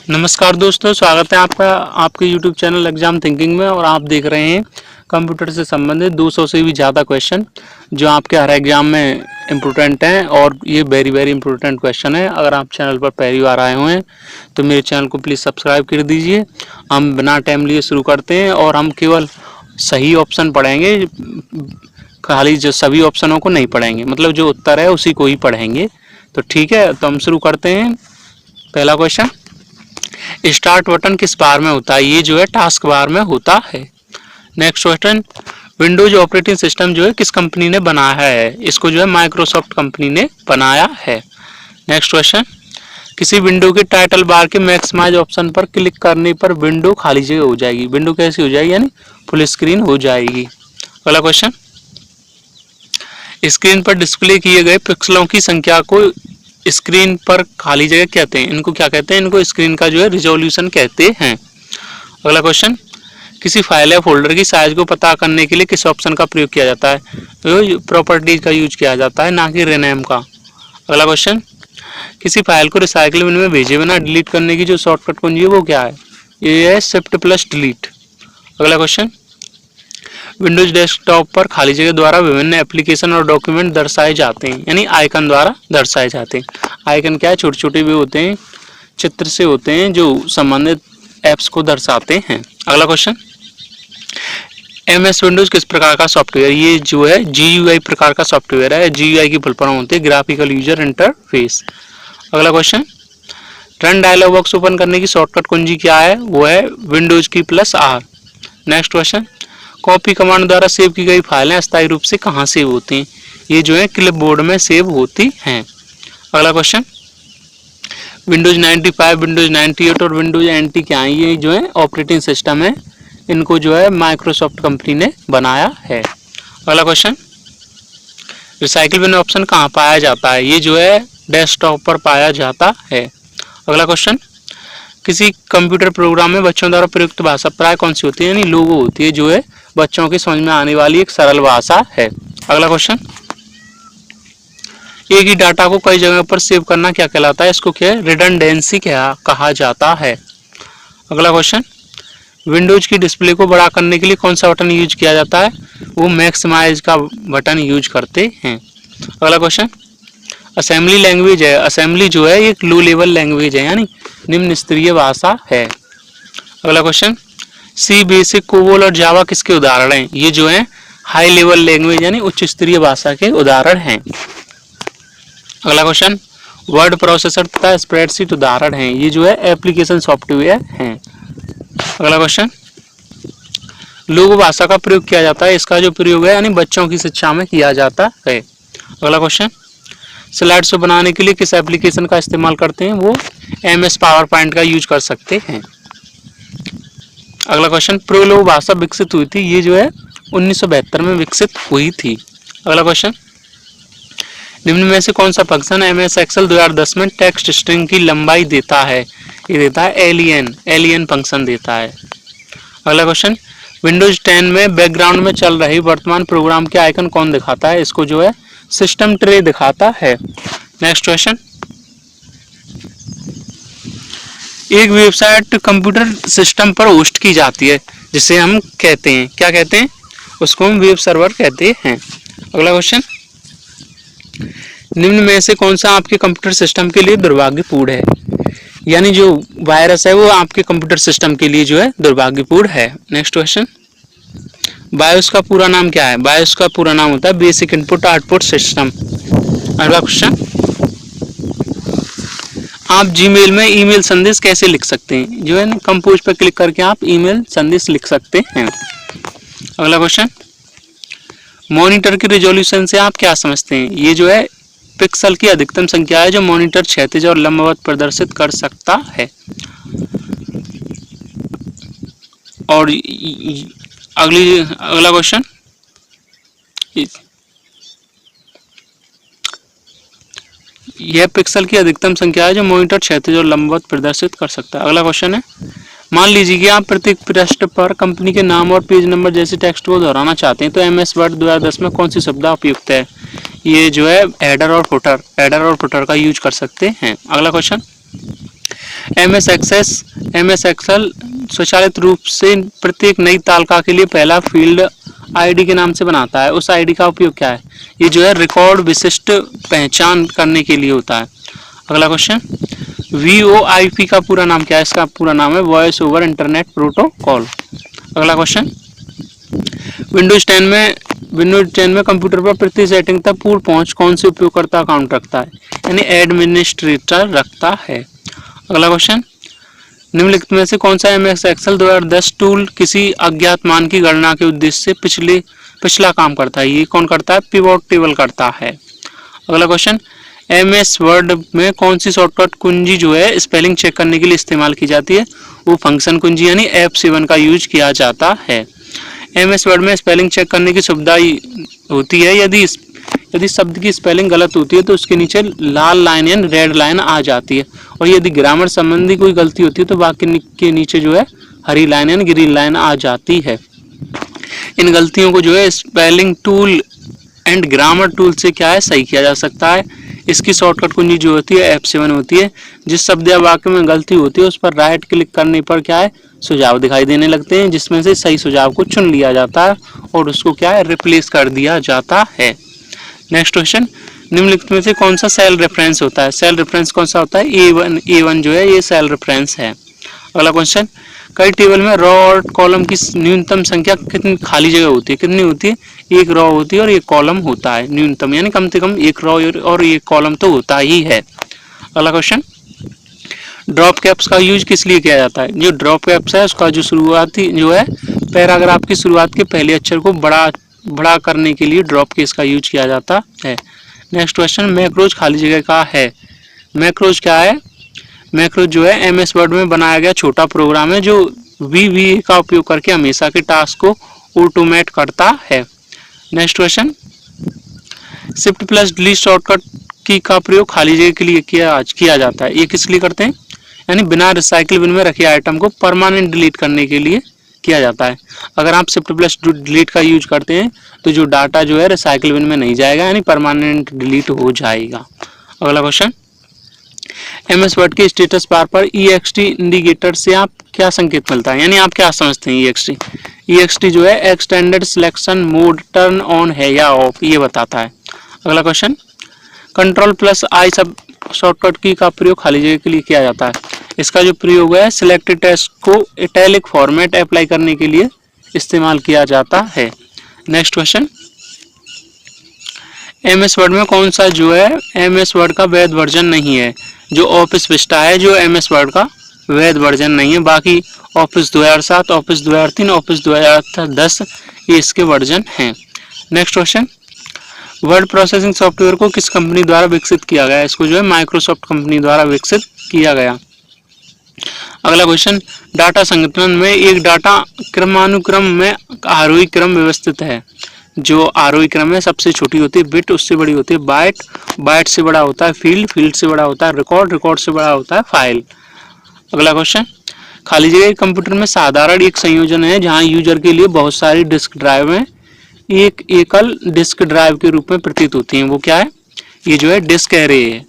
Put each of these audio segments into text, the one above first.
नमस्कार दोस्तों, स्वागत है आपका आपके YouTube चैनल एग्जाम थिंकिंग में। और आप देख रहे हैं कंप्यूटर से संबंधित 200 से भी ज़्यादा क्वेश्चन जो आपके हर एग्जाम में इम्पोर्टेंट हैं। और ये वेरी वेरी इंपॉर्टेंट क्वेश्चन है। अगर आप चैनल पर पहली बार आए हुए हैं तो मेरे चैनल को प्लीज़ सब्सक्राइब कर दीजिए। हम बिना टाइम लिए शुरू करते हैं और हम केवल सही ऑप्शन पढ़ेंगे, खाली जो सभी ऑप्शनों को नहीं पढ़ेंगे, मतलब जो उत्तर है उसी को ही पढ़ेंगे। तो ठीक है, तो हम शुरू करते हैं। पहला क्वेश्चन, स्टार्ट बटन किस बार में होता है? ये जो है टास्क बार में होता है। Next question, Windows operating system जो है किस कंपनी ने बनाया है? इसको जो है माइक्रोसॉफ्ट कंपनी ने बनाया है। नेक्स्ट क्वेश्चन, किसी विंडो के टाइटल बार के मैक्सिमाइज ऑप्शन पर क्लिक करने पर विंडो खाली जगह हो जाएगी। विंडो कैसी हो जाएगी? यानी फुल स्क्रीन हो जाएगी। अगला क्वेश्चन, स्क्रीन पर डिस्प्ले किए गए पिक्सलों की संख्या को स्क्रीन पर खाली जगह कहते हैं। इनको क्या कहते हैं? इनको स्क्रीन का जो है रिजोल्यूशन कहते हैं। अगला क्वेश्चन, किसी फाइल या फोल्डर की साइज को पता करने के लिए किस ऑप्शन का प्रयोग किया जाता है? तो प्रॉपर्टीज का यूज किया जाता है, ना कि रीनेम का। अगला क्वेश्चन, किसी फाइल को रिसाइकल बिन में भेजे बिना डिलीट करने की जो शॉर्टकट कुंजी है वो क्या है? ये है शिफ्ट प्लस डिलीट। अगला क्वेश्चन, विंडोज डेस्कटॉप पर खाली जगह द्वारा विभिन्न एप्लीकेशन और डॉक्यूमेंट दर्शाए जाते हैं, यानी आइकन द्वारा दर्शाए जाते हैं। आइकन क्या है? छोटे छोटे भी होते हैं, चित्र से होते हैं जो संबंधित एप्स को दर्शाते हैं। अगला क्वेश्चन, एमएस विंडोज किस प्रकार का सॉफ्टवेयर? ये जो है जीयूआई प्रकार का सॉफ्टवेयर है। जीयूआई की फुल फॉर्म होती है ग्राफिकल यूजर इंटरफेस। अगला question, run dialogue box open करने की शॉर्टकट कुंजी क्या है? वो है Windows key plus R. Next question, copy command द्वारा सेव की गई फाइलें अस्थायी रूप से कहाँ सेव होती हैं? ये जो है क्लिपबोर्ड में सेव होती हैं। अगला क्वेश्चन, विंडोज 95, विंडोज 98 और विंडोज एनटी क्या है? ये जो है ऑपरेटिंग सिस्टम है। इनको जो है माइक्रोसॉफ्ट कंपनी ने बनाया है। अगला क्वेश्चन, रिसाइकिल बिन ऑप्शन कहाँ पाया जाता है? ये जो है डेस्कटॉप पर पाया जाता है। अगला क्वेश्चन, किसी कंप्यूटर प्रोग्राम में बच्चों द्वारा प्रयुक्त भाषा प्राय कौन सी होती है? यानी लोगो होती है, जो है बच्चों की समझ में आने वाली एक सरल भाषा है। अगला क्वेश्चन, एक ही डाटा को कई जगह पर सेव करना क्या कहलाता है? इसको क्या है? रिडंडेंसी क्या कहा जाता है। अगला क्वेश्चन, विंडोज की डिस्प्ले को बड़ा करने के लिए कौन सा बटन यूज किया जाता है? वो मैक्सिमाइज का बटन यूज करते हैं। अगला क्वेश्चन, असेंबली लैंग्वेज है। असेंबली जो है एक लो लेवल लैंग्वेज है, यानी निम्न स्तरीय भाषा है। अगला क्वेश्चन, सी, बेसिक, कोबोल और जावा किसके उदाहरण हैं? ये जो है हाई लेवल लैंग्वेज यानी उच्च स्तरीय भाषा के उदाहरण हैं। अगला क्वेश्चन, वर्ड प्रोसेसर तथा स्प्रेडशीट उदाहरण हैं। ये जो है एप्लीकेशन सॉफ्टवेयर हैं। अगला क्वेश्चन, लोगो भाषा का प्रयोग किया जाता है। इसका जो प्रयोग है यानी बच्चों की शिक्षा में किया जाता है। अगला क्वेश्चन, स्लाइड शो बनाने के लिए किस एप्लीकेशन का इस्तेमाल करते हैं? वो एमएस पावर पॉइंट का यूज कर सकते हैं। अगला क्वेश्चन, प्रोलोगो भाषा विकसित हुई थी। ये जो है 1972 में विकसित हुई थी। अगला क्वेश्चन, निम्न में से कौन सा फंक्शन एमएस एक्सेल 2010 में टेक्स्ट स्ट्रिंग की लंबाई देता है? ये देता है एलियन फंक्शन देता है। अगला क्वेश्चन, विंडोज 10 में बैकग्राउंड में चल रही वर्तमान प्रोग्राम के आइकन कौन दिखाता है? इसको जो है सिस्टम ट्रे दिखाता है। नेक्स्ट क्वेश्चन, एक वेबसाइट कंप्यूटर सिस्टम पर होस्ट की जाती है जिसे हम कहते हैं, क्या कहते हैं? उसको हम वेब सर्वर कहते हैं। अगला क्वेश्चन, निम्न में से कौन सा आपके कंप्यूटर सिस्टम के लिए दुर्भाग्यपूर्ण है? यानी जो वायरस है वो आपके कंप्यूटर सिस्टम के लिए जो है दुर्भाग्यपूर्ण है। नेक्स्ट क्वेश्चन, बायोस का पूरा नाम क्या है? बायोस का पूरा नाम होता है बेसिक इनपुट आउटपुट सिस्टम। अगला क्वेश्चन, आप जीमेल में ईमेल संदेश कैसे लिख सकते हैं? जो है कंपोज पर क्लिक करके आप ईमेल संदेश लिख सकते हैं। अगला क्वेश्चन, मॉनिटर की रिजोल्यूशन से आप क्या समझते हैं? ये जो है पिक्सल की अधिकतम संख्या है जो मॉनिटर क्षैतिज और लंबवत प्रदर्शित कर सकता है। और अगला क्वेश्चन, यह पिक्सल की अधिकतम संख्या है जो मॉनिटर क्षैतिज और लंबवत प्रदर्शित कर सकता है। अगला क्वेश्चन है, मान लीजिए कि आप प्रत्येक पृष्ठ पर कंपनी के नाम और पेज नंबर जैसे टेक्स्ट को दोहराना चाहते हैं, तो एमएस वर्ड 2010 में कौन सी शब्द उपयुक्त है? ये जो है हेडर और फुटर का यूज कर सकते हैं। अगला क्वेश्चन, एमएस एक्सेल स्वचालित रूप से प्रत्येक नई तालिका के लिए पहला फील्ड आईडी के नाम से बनाता है। उस आईडी का उपयोग क्या है? ये जो है रिकॉर्ड विशिष्ट पहचान करने के लिए होता है। अगला क्वेश्चन, VoIP का पूरा नाम क्या है? इसका पूरा नाम है वॉइस ओवर इंटरनेट प्रोटोकॉल। अगला क्वेश्चन, विंडोज 10 में कंप्यूटर पर प्रति सेटिंग तक पूर्ण पहुंच कौन से उपयोगकर्ता अकाउंट रखता है? यानी एडमिनिस्ट्रेटर रखता है। अगला क्वेश्चन, निम्नलिखित में से कौन सा एमएस एक्सेल 2010 टूल किसी अज्ञात मान की गणना के उद्देश्य से पिछला काम करता है? ये कौन करता है? पिवोट टेबल करता है। अगला क्वेश्चन, एमएस वर्ड में कौन सी शॉर्टकट कुंजी जो है स्पेलिंग चेक करने के लिए इस्तेमाल की जाती है? वो फंक्शन कुंजी यानी F7 का यूज किया जाता है। एमएस वर्ड में स्पेलिंग चेक करने की सुविधा होती है। यदि शब्द की स्पेलिंग गलत होती है तो उसके नीचे लाल लाइन या रेड लाइन आ जाती है, और यदि ग्रामर संबंधी कोई गलती होती है तो वाक्य के नीचे जो है हरी लाइन या ग्रीन लाइन आ जाती है। इन गलतियों को जो है spelling tool and grammar tool से क्या है सही किया जा सकता है। इसकी शॉर्टकट कुंजी जो होती है F7 होती है। जिस शब्द या वाक्य में गलती होती है उस पर राइट क्लिक करने पर क्या है सुझाव दिखाई देने लगते हैं, जिसमें से सही सुझाव को चुन लिया जाता है और उसको क्या है रिप्लेस कर दिया जाता है। नेक्स्ट क्वेश्चन, निम्नलिखित में से कौन सा सेल रेफरेंस होता है? सेल रेफरेंस कौन सा होता है? A1 जो है ये सेल रेफरेंस है। अगला क्वेश्चन, कई टेबल में रॉ और कॉलम की न्यूनतम संख्या कितनी खाली जगह होती है? कितनी होती है? एक रॉ होती है और एक कॉलम होता है न्यूनतम, यानी कम से कम एक रॉ और एक कॉलम तो होता ही है। अगला क्वेश्चन, ड्रॉप कैप्स का यूज किस लिए किया जाता है? जो ड्रॉप कैप्स है उसका जो शुरुआती जो है पैराग्राफ की शुरुआत के पहले अक्षर को बड़ा करने के लिए ड्रॉप केस का यूज किया जाता है। नेक्स्ट क्वेश्चन, मैक्रोज खाली जगह का है। मैक्रोज क्या है? मैक्रोज जो है एमएस वर्ड में बनाया गया छोटा प्रोग्राम है जो VBA का उपयोग करके हमेशा के टास्क को ऑटोमेट करता है। Next question, shift plus delete shortcut की का प्रयोग खाली जगह के लिए किया जाता है। ये किस लिए करते हैं? यानी बिना रिसाइकिल बिन में रखे आइटम को परमानेंट डिलीट करने के लिए किया जाता है। अगर आप शिफ्ट प्लस डिलीट का यूज करते हैं तो जो डाटा जो है रिसाइकिल बिन में नहीं जाएगा, यानी परमानेंट डिलीट हो जाएगा। अगला क्वेश्चन, एमएस वर्ड के स्टेटस बार पर EXT इंडिकेटर से आप क्या संकेत मिलता है? यानी आप क्या समझते हैं EXT जो है extended selection mode turn on है या ऑफ, ये बताता है। अगला क्वेश्चन, Ctrl+I सब शॉर्टकट की का प्रयोग खाली जगह के लिए किया जाता है। इसका जो प्रयोग है सिलेक्टेड टेक्स्ट को इटैलिक फॉर्मेट अप्लाई करने के लिए इस्तेमाल किया जाता है। नेक्स्ट क्वेश्चन, एमएस वर्ड में कौन सा जो है एमएस वर्ड का वैध वर्जन नहीं है? जो ऑफिस विस्टा है जो एमएस वर्ड का वैध वर्जन नहीं है, बाकी ऑफिस 2007, ऑफिस 2003, ऑफिस 2010 ये इसके वर्जन हैं। Next question, word processing software को किस कंपनी द्वारा विकसित किया गया? इसको जो है माइक्रोसॉफ्ट कंपनी द्वारा विकसित किया गया। अगला क्वेश्चन, डाटा संगठन में एक डाटा क्रमानुक्रम में आरोही क्रम व्यवस्थित है। जो आरोही क्रम है सबसे छोटी होती है बिट, उससे बड़ी होती है बाइट, बाइट से बड़ा होता है फील्ड, फील्ड से बड़ा होता है रिकॉर्ड, रिकॉर्ड से बड़ा होता है फाइल। अगला क्वेश्चन, खाली जगह कंप्यूटर में साधारण एक संयोजन है जहां यूजर के लिए बहुत सारी डिस्क ड्राइव हैं एक एकल डिस्क ड्राइव के रूप में प्रतीत होती हैं। वो क्या है? ये जो है डिस्क एरे है।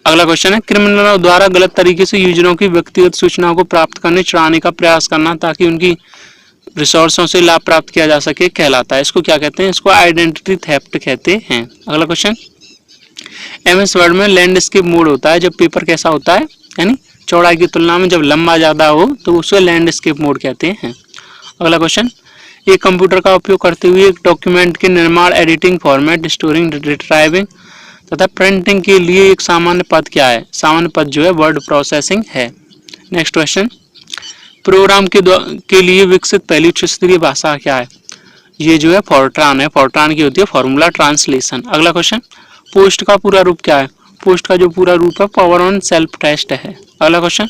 अगला क्वेश्चन है, क्रिमिनलों द्वारा गलत तरीके से यूजरों की व्यक्तिगत सूचनाओं को प्राप्त करने चुराने का प्रयास करना ताकि उनकी रिसोर्सों से लाभ प्राप्त किया जा सके कहलाता है। इसको क्या कहते हैं? इसको आइडेंटिटी थेफ्ट कहते हैं। अगला क्वेश्चन, एमएस वर्ड में लैंडस्केप मोड होता है जब पेपर कैसा होता है, यानी चौड़ाई की तुलना में जब लंबा ज्यादा हो तो उसे लैंडस्केप मोड कहते हैं। अगला क्वेश्चन, एक कंप्यूटर का उपयोग करते हुए एक डॉक्यूमेंट के निर्माण, एडिटिंग, फॉर्मेट, स्टोरिंग, रिट्राइविंग तथा प्रिंटिंग के लिए एक सामान्य पद क्या है? सामान्य पद जो है वर्ड प्रोसेसिंग है। नेक्स्ट क्वेश्चन, प्रोग्राम के लिए विकसित पहली उच्च स्तरीय भाषा क्या है? ये जो है फोर्ट्रान है। फोर्ट्रान की होती है फॉर्मूला ट्रांसलेशन। अगला क्वेश्चन, पोस्ट का पूरा रूप क्या है? पोस्ट का जो पूरा रूप है पावर ऑन सेल्फ टेस्ट है। अगला क्वेश्चन,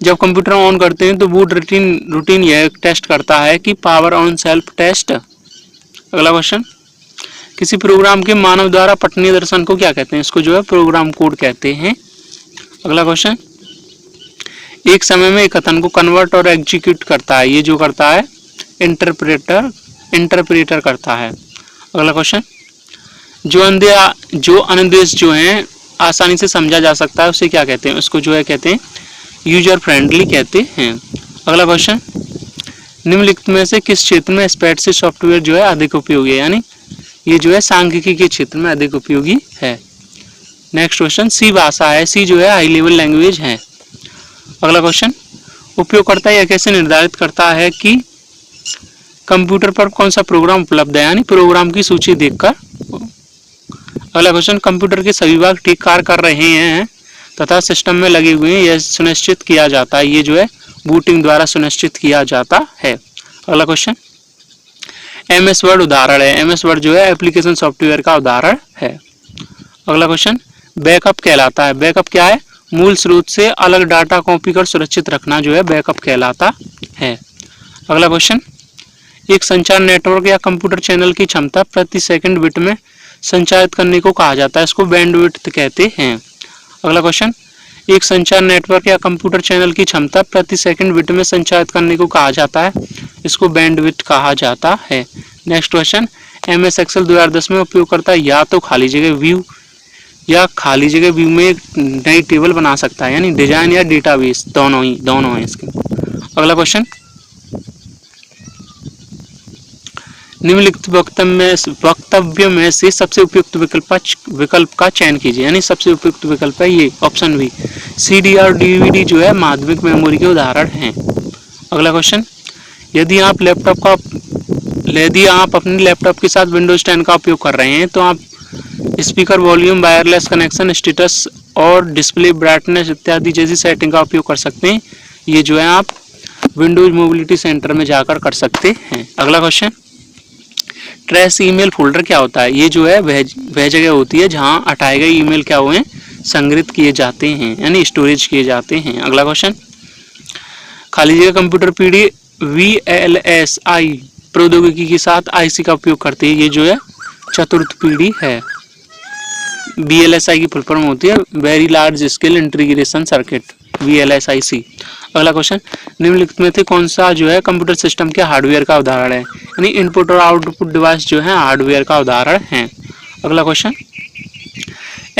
जब कंप्यूटर ऑन करते हैं तो बूट रूटीन यह टेस्ट करता है कि पावर ऑन सेल्फ टेस्ट। अगला क्वेश्चन, किसी प्रोग्राम के मानव द्वारा पठनीय दर्शन को क्या कहते हैं? इसको जो है प्रोग्राम कोड कहते हैं। अगला क्वेश्चन, एक समय में एक कथन को कन्वर्ट और एग्जीक्यूट करता है, ये जो करता है इंटरप्रेटर करता है। अगला क्वेश्चन, जो अनुदेश जो हैं आसानी से समझा जा सकता है उसे क्या कहते हैं, उसको जो है कहते हैं यूजर फ्रेंडली कहते हैं। अगला क्वेश्चन, निम्नलिखित में से किस क्षेत्र में स्प्रेडशीट सॉफ्टवेयर जो है अधिक उपयोगी है, यानी ये जो है सांख्यिकी के क्षेत्र में अधिक उपयोगी है। नेक्स्ट क्वेश्चन, सी भाषा है, सी जो है हाई लेवल लैंग्वेज है। अगला क्वेश्चन, उपयोगकर्ता यह कैसे निर्धारित करता है कि कंप्यूटर पर कौन सा प्रोग्राम उपलब्ध है, यानी प्रोग्राम की सूची देखकर। अगला क्वेश्चन, कंप्यूटर के सभी भाग ठीक कार्य कर रहे हैं तथा सिस्टम में लगे हुए हैं, यह सुनिश्चित किया जाता है, ये जो है बूटिंग द्वारा सुनिश्चित किया जाता है। अगला क्वेश्चन, एमएस वर्ड उदाहरण है, एमएस वर्ड जो है एप्लीकेशन सॉफ्टवेयर का उदाहरण है। अगला क्वेश्चन, बैकअप कहलाता है, बैकअप क्या है, मूल स्रोत से अलग डाटा कॉपी कर सुरक्षित रखना जो है बैकअप कहलाता है। अगला क्वेश्चन, एक संचार नेटवर्क या कंप्यूटर चैनल की क्षमता प्रति सेकंड बिट में संचारित करने को कहा जाता है, इसको बैंडविड्थ कहते हैं। अगला क्वेश्चन, एक संचार नेटवर्क या कंप्यूटर चैनल की क्षमता प्रति सेकंड बिट में संचारित करने को कहा जाता है, इसको बैंडविड्थ कहा जाता है। नेक्स्ट क्वेश्चन, एमएस एक्सेल 2010 में उपयोगकर्ता या तो खाली जगह व्यू या खाली जगह व्यू में एक नई टेबल बना सकता है, यानी डिजाइन या डेटाबेस दोनों हैं इसके। अगला क्वेश्चन, निम्नलिखित वक्तव्य में से सबसे उपयुक्त विकल्प का चयन कीजिए, यानी सबसे उपयुक्त विकल्प है ये ऑप्शन बी, सीडी और डीवीडी जो है माध्यमिक मेमोरी के उदाहरण हैं। अगला क्वेश्चन, यदि आप अपने लैपटॉप के साथ विंडोज 10 का उपयोग कर रहे हैं तो आप speaker volume, wireless connection, status और डिस्प्ले ब्राइटनेस इत्यादि जैसी सेटिंग का उपयोग कर सकते हैं, ये जो है आप विंडोज मोबिलिटी सेंटर में जाकर कर सकते हैं। अगला क्वेश्चन, ट्रैश ईमेल फोल्डर क्या होता है, ये जो है वह जगह होती है जहां हटाए गए ईमेल क्या हुए संग्रहित किए जाते हैं, यानी स्टोरेज किए जाते हैं। अगला क्वेश्चन, खाली जगह कंप्यूटर पीढ़ी VLSI प्रौद्योगिकी के साथ आईसी का उपयोग करती है, ये जो है चतुर्थ पीढ़ी है। VLSI की फुल फॉर्म होती है very large scale integration circuit, VLSIC। अगला क्वेश्चन, निम्नलिखित में से कौन सा जो है कंप्यूटर सिस्टम के हार्डवेयर का उदाहरण है, यानी इनपुट और आउटपुट डिवाइस जो है हार्डवेयर का उदाहरण है। अगला क्वेश्चन,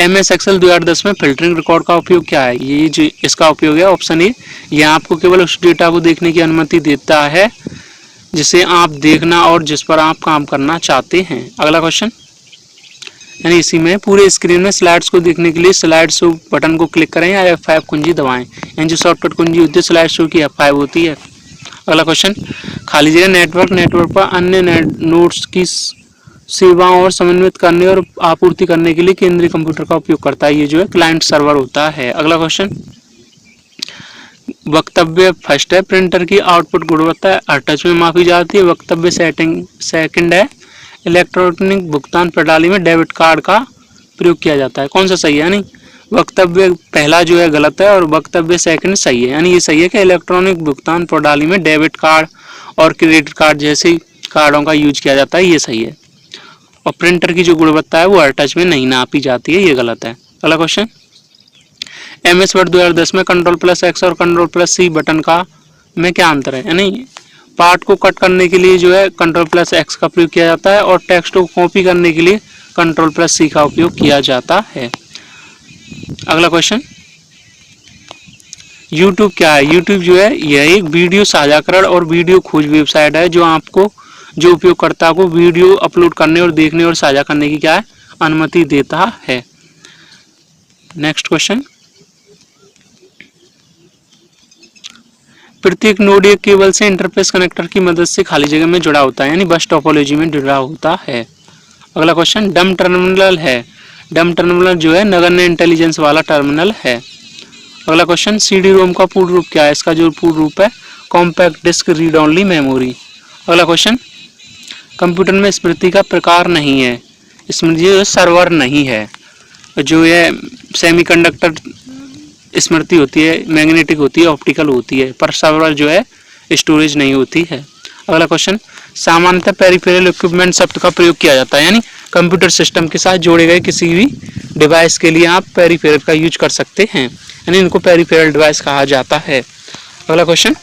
एमएस एक्सेल 2010 में फिल्टरिंग रिकॉर्ड का उपयोग क्या है, ये जो इसका उपयोग है ऑप्शन ए, यह आपको केवल उस डेटा को देखने की अनुमति देता है जिसे आप देखना और जिस पर आप काम करना चाहते हैं। अगला क्वेश्चन, यानी इसी में पूरे स्क्रीन में स्लाइड्स को देखने के लिए स्लाइड शो बटन को क्लिक करें या F5 कुंजी दबाएं, यानी जो शॉर्टकट कुंजी होती है स्लाइड शो की F5 होती है। अगला क्वेश्चन, खाली जगह नेटवर्क पर अन्य नोड्स की सेवाओं और समन्वित करने और आपूर्ति करने के लिए केंद्रीय कंप्यूटर का उपयोग करता है, ये जो है क्लाइंट सर्वर होता है। अगला क्वेश्चन, वक्तव्य फर्स्ट है, प्रिंटर की आउटपुट गुणवत्ता हर टच में मापी जाती है। वक्तव्य सेकंड है, इलेक्ट्रॉनिक भुगतान प्रणाली में डेबिट कार्ड का प्रयोग किया जाता है, कौन सा सही है, यानी वक्तव्य पहला जो है गलत है और वक्तव्य सेकंड सही है, यानी ये सही है कि इलेक्ट्रॉनिक भुगतान प्रणाली में डेबिट कार्ड और क्रेडिट कार्ड जैसे कार्डों का यूज किया जाता है, ये सही है। और प्रिंटर की जो गुणवत्ता है वो हर टच में नहीं नापी जाती है, ये गलत है। अगला क्वेश्चन, एमएस वर्ड 2010 में Ctrl+X और Ctrl+C बटन का में क्या अंतर है, यानी पार्ट को कट करने के लिए जो है Ctrl+X का प्रयोग किया जाता है और टेक्स्ट को कॉपी करने के लिए Ctrl+C का उपयोग किया जाता है। अगला क्वेश्चन, YouTube क्या है, YouTube जो है यह एक वीडियो साझाकरण और वीडियो खोज वेबसाइट है जो उपयोगकर्ता को वीडियो अपलोड करने और देखने और साझा करने की क्या है अनुमति देता है। नेक्स्ट क्वेश्चन, प्रत्येक नोड एक केबल से इंटरफेस कनेक्टर की मदद से खाली जगह में जुड़ा होता है, यानी बस टोपोलॉजी में जुड़ा होता है। अगला क्वेश्चन, डम टर्मिनल है, डम टर्मिनल जो है नगण्य इंटेलिजेंस वाला टर्मिनल है। अगला क्वेश्चन, सीडी रोम का पूर्ण रूप क्या है, इसका जो पूर्ण रूप है compact disk read only memory. अगला क्वेश्चन, कंप्यूटर में स्मृति का प्रकार नहीं है, स्मृति जो सर्वर नहीं है, जो ये सेमीकंडक्टर स्मृति होती है मैग्नेटिक होती है ऑप्टिकल होती है, पर सर्वर जो है स्टोरेज नहीं होती है। अगला क्वेश्चन, सामान्यतः पेरिफेरल इक्विपमेंट शब्द का प्रयोग किया जाता है, यानी कंप्यूटर सिस्टम के साथ जोड़े गए किसी भी डिवाइस के लिए आप पेरिफेरल का यूज कर सकते हैं, यानी इनको पेरिफेरल डिवाइस कहा जाता है। अगला क्वेश्चन,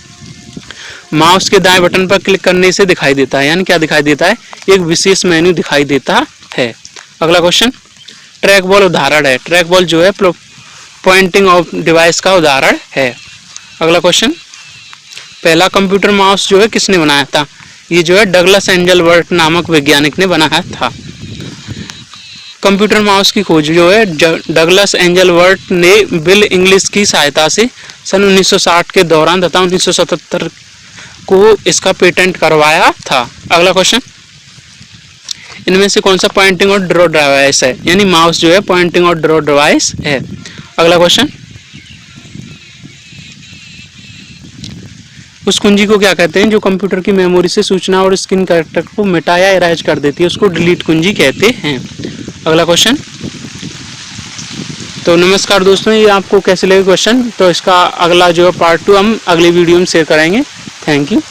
माउस के दाएं बटन पर क्लिक करने से दिखाई देता है, यानी क्या दिखाई देता है, एक विशेष मेन्यू दिखाई देता है। अगला क्वेश्चन, ट्रैक बॉल उदाहरण है। ट्रैक बॉल जो है पॉइंटिंग ऑफ डिवाइस का उदाहरण है। अगला क्वेश्चन, पहला कंप्यूटर माउस जो है किसने बनाया था? ये जो है डगलस एंजलवर्थ नामक वैज्ञानिक ने बनाया था। कंप्यूटर माउस की खोज जो है डगलस एंजलवर्थ ने बिल इंग्लिश की सहायता से सन 1960 के दौरान तथा 1977 को इसका पेटेंट करवाया था। अगला क्वेश्चन, इनमें से कौन सा पॉइंटिंग और ड्रॉ डिवाइस है? यानी माउस जो है पॉइंटिंग और ड्रॉ डिवाइस है। अगला क्वेश्चन, उस कुंजी को क्या कहते हैं जो कंप्यूटर की मेमोरी से सूचना और स्क्रीन कैरेक्टर को मिटा या इरेज कर देती है? उसको डिलीट कुंजी कहते हैं। अगला क्वेश्चन, तो नमस्कार दोस्तों, ये आपको कैसे लगे क्वेश्चन? तो इसका अगला जो है पार्ट 2 हम अगली वीडियो में शेयर करेंगे। Thank you.